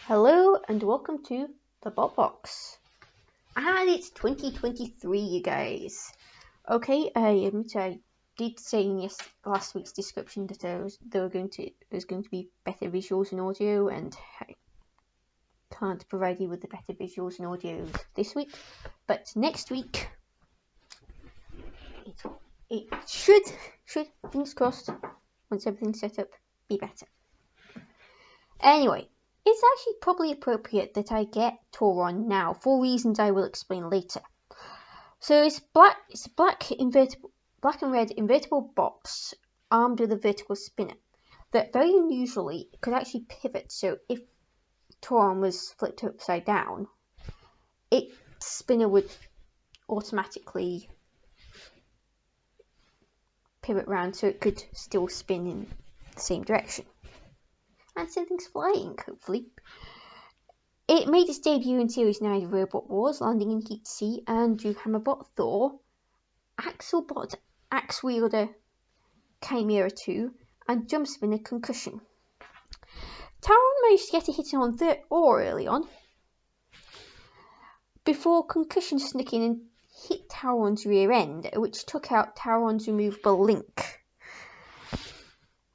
Hello and welcome to the Bot Box. And it's 2023, you guys. Okay, I did say in last week's description that there was going to be better visuals and audio, and I can't provide you with the better visuals and audio this week. But next week, it should, fingers crossed, once everything's set up, be better. Anyway, it's actually probably appropriate that I get Tauron now for reasons I will explain later. So it's a black and red invertible box armed with a vertical spinner that very unusually could actually pivot. So if Tauron was flipped upside down, its spinner would automatically pivot round so it could still spin in the same direction. And send things flying, hopefully. It made its debut in Series 9 of Robot Wars, landing in Heat C, and drew Hammerbot Thor, Axelbot Axe Wielder Chimera 2, and Jump Spinner Concussion. Tauron managed to get a hit on Thor early on, before Concussion snuck in and hit Tauron's rear end, which took out Tauron's removable link.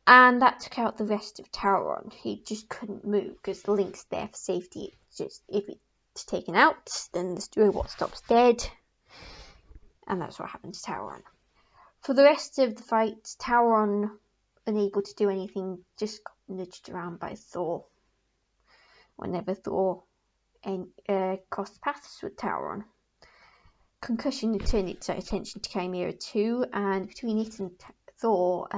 And that took out the rest of Tauron. He just couldn't move because the link's there for safety. If it's taken out, then the robot stops dead. And that's what happened to Tauron. For the rest of the fight, Tauron, unable to do anything, just got nudged around by Thor. Whenever Thor crossed paths with Tauron. Concussion turned its attention to Chimera 2, and between it and Thor,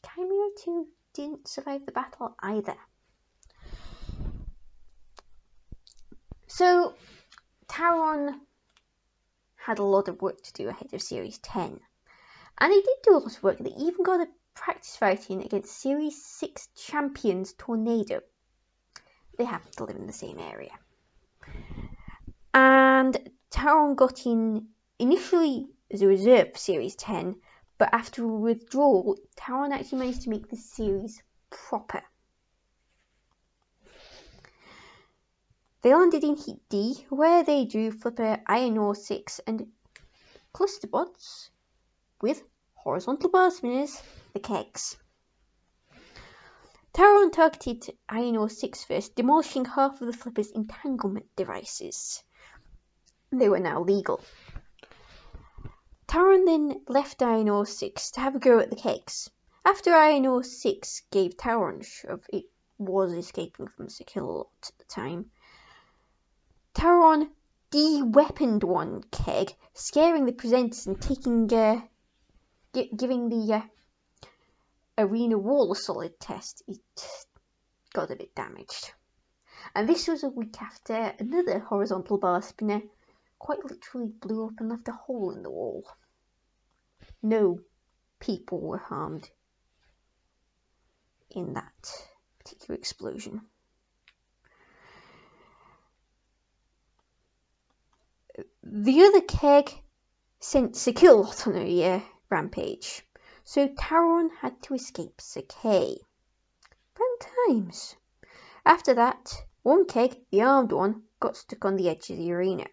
Chimera 2 didn't survive the battle either. So, Tauron had a lot of work to do ahead of Series 10. And he did do a lot of work. They even got a practice fight in against Series 6 champions Tornado. They happen to live in the same area. And Tauron got in initially as a reserve for Series 10, but after a withdrawal, Tauron actually managed to make the series proper. They landed in Heat D, where they drew Flipper, Iron Ore 6, and Clusterbots with horizontal bar spinners, the kegs. Tauron targeted Iron Ore 6 first, demolishing half of the Flipper's entanglement devices. They were now legal. Tauron then left Iron Ore 6 to have a go at the kegs. After Iron Ore 6 gave Tauron a shove, it was escaping from Sekilot at the time. Tauron de-weaponed one keg, scaring the presenters and giving the arena wall a solid test. It got a bit damaged. And this was a week after another horizontal bar spinner quite literally blew up and left a hole in the wall. No people were harmed in that particular explosion. The other keg sent Sekilot on a rampage, so Tauron had to escape Sakei. Fun times. After that, one keg, the armed one, got stuck on the edge of the arena.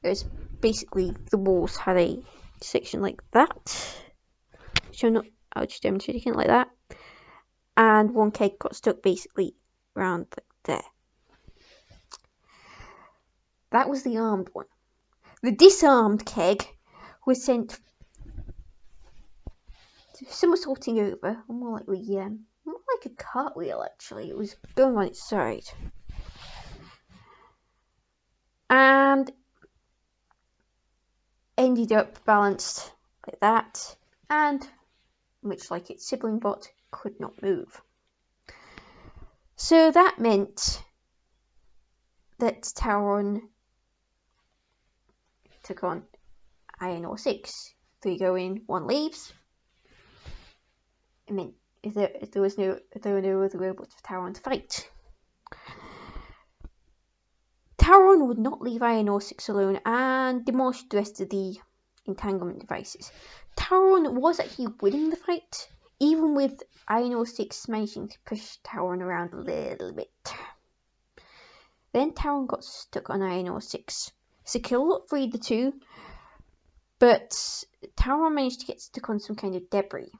It was basically the walls had a section like that. I'll just demonstrate it like that. And one keg got stuck basically around there. That was the armed one. The disarmed keg was sent somersaulting over, more like a cartwheel actually. It was going on its side. And ended up balanced like that, and much like its sibling bot, could not move. So that meant that Tauron took on Iron Ore 6. 3 go in, 1 leaves. I mean, if there were no other robots for Tauron to fight. Tauron would not leave Iron Ore 6 alone and demolished the rest of the entanglement devices. Tauron was actually winning the fight, even with Iron Ore 6 managing to push Tauron around a little bit. Then Tauron got stuck on Iron Ore 6. Sekil freed the two, but Tauron managed to get stuck on some kind of debris.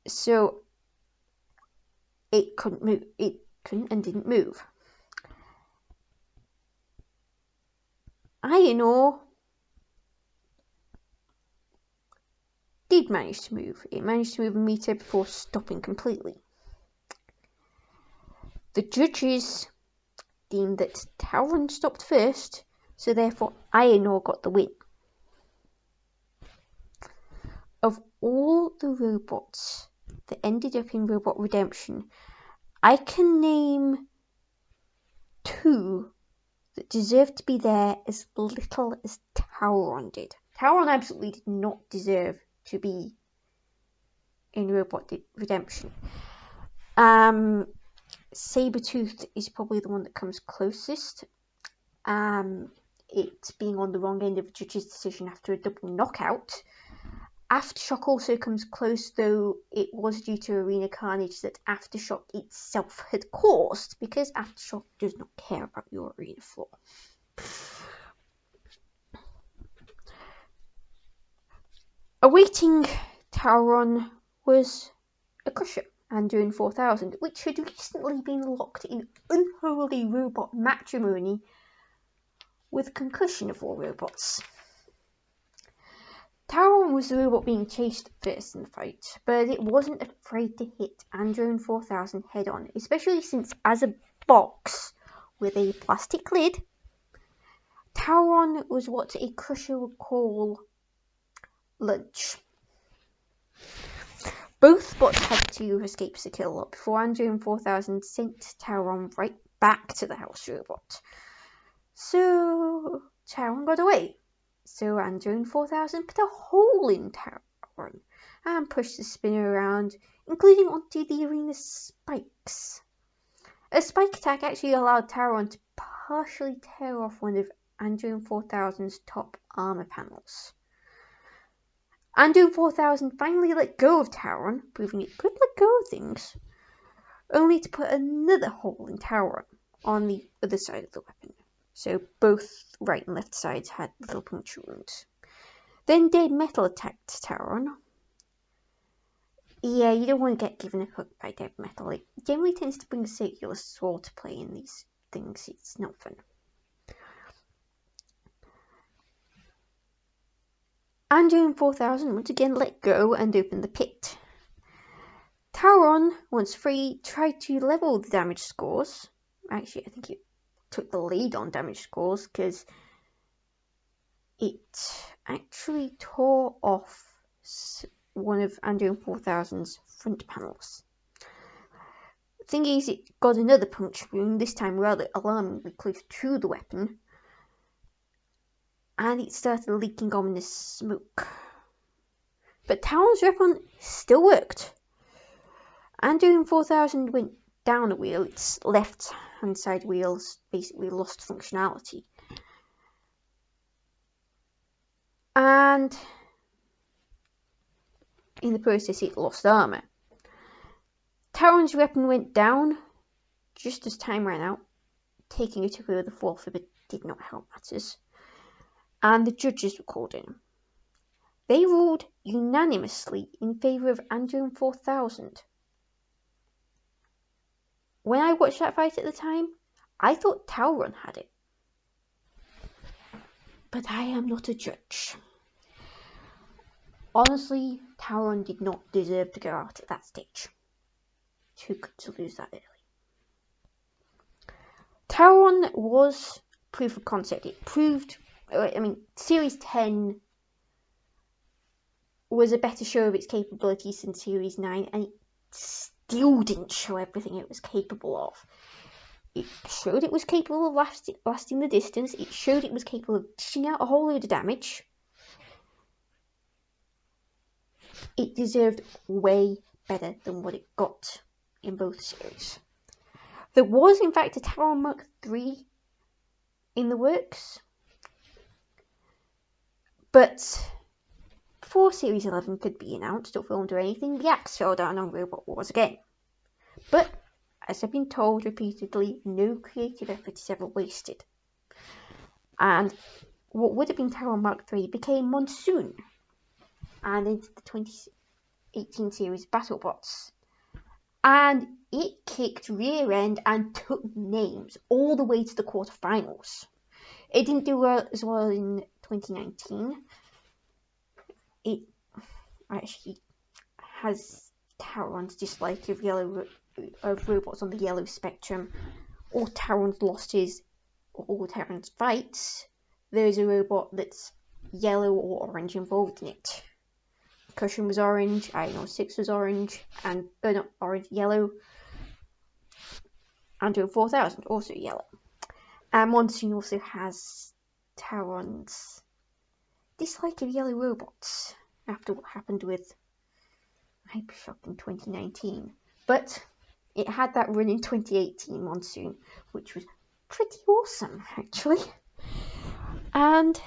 So it couldn't move. It couldn't and didn't move. Iron Ore did manage to move. It managed to move a meter before stopping completely. The judges deemed that Tauron stopped first, so therefore Iron Ore got the win. Of all the robots that ended up in Robot Redemption, I can name 2 that deserve to be there as little as Tauron did. Tauron absolutely did not deserve to be in Robot Redemption. Sabretooth is probably the one that comes closest. It being on the wrong end of the judge's decision after a double knockout. Aftershock also comes close, though it was due to arena carnage that Aftershock itself had caused, because Aftershock does not care about your arena floor. Awaiting Tauron was a Crusher, Anduin 4000, which had recently been locked in unholy robot matrimony with concussion of all robots. Tauron was the robot being chased first in the fight, but it wasn't afraid to hit Anduin 4000 head on, especially since, as a box with a plastic lid, Tauron was what a Crusher would call lunch. Both bots had to escape the kill before Anduin 4000 sent Tauron right back to the house robot. So Tauron got away. So Anduin 4000 put a hole in Tauron and pushed the spinner around, including onto the arena spikes. A spike attack actually allowed Tauron to partially tear off one of Anduin 4000's top armor panels. Anduin 4000 finally let go of Tauron, proving it could let go of things, only to put another hole in Tauron on the other side of the weapon. So both right and left sides had little puncture wounds. Then Dead Metal attacked Tauron. Yeah, you don't want to get given a hook by Dead Metal. It generally tends to bring a circular saw to play in these things. It's not fun. Anduin 4000 once again let go and opened the pit. Tauron, once free, tried to level the damage scores. Actually, I think it took the lead on damage scores because it actually tore off one of Anduin 4000's front panels. The thing is, it got another puncture wound, this time rather alarmingly close to the weapon, and it started leaking ominous smoke. But Tauron's weapon still worked. Anduin 4000 went down a wheel. Its left-hand side wheels basically lost functionality. And in the process, it lost armor. Tauron's weapon went down just as time ran out, taking it over the floor, but did not help matters. And the judges were called in. They ruled unanimously in favour of Anduin 4000. When I watched that fight at the time, I thought Tauron had it. But I am not a judge. Honestly, Tauron did not deserve to go out at that stage. Too good to lose that early. Tauron was proof of concept. It proved, Series 10 was a better show of its capabilities than Series 9, and it still didn't show everything it was capable of. It showed it was capable of lasting the distance. It showed it was capable of dishing out a whole load of damage. It deserved way better than what it got in both series. There was, in fact, a Tauron Mark III in the works, but before Series 11 could be announced or filmed or anything, the axe fell down on Robot Wars again. But as I've been told repeatedly, no creative effort is ever wasted. And what would have been Tauron Mark III became Monsoon, and into the 2018 series BattleBots. And it kicked rear end and took names all the way to the quarterfinals. It didn't do as well in 2019. It actually has Tauron's dislike of robots on the yellow spectrum. All Tauron's losses, all Tauron's fights, there's a robot that's yellow or orange involved in it. Cushion was orange, Iron 6 was orange, and not orange, yellow. Andrew 4000 also yellow. And Monsoon also has Tauron's dislike of yellow robots after what happened with Hypershock in 2019. But it had that run in 2018 Monsoon, which was pretty awesome actually. And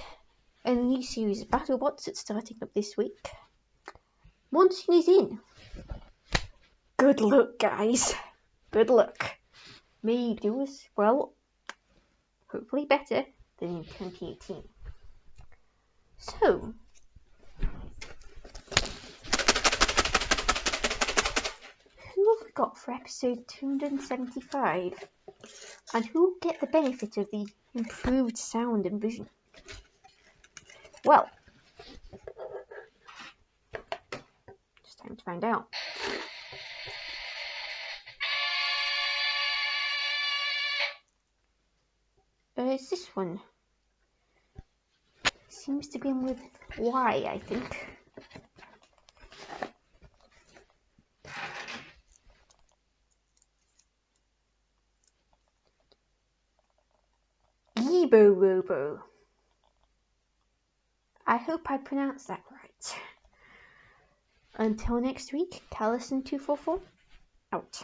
a new series of BattleBots that's starting up this week. Monsoon is in. Good luck, guys. Good luck. May you do as well, hopefully better, than in 2018. So, who have we got for episode 275? And who will get the benefit of the improved sound and vision? Well, it's time to find out. It's this one. Seems to be with Y, I think. Yibo Robo. I hope I pronounced that right. Until next week, Callison244, out.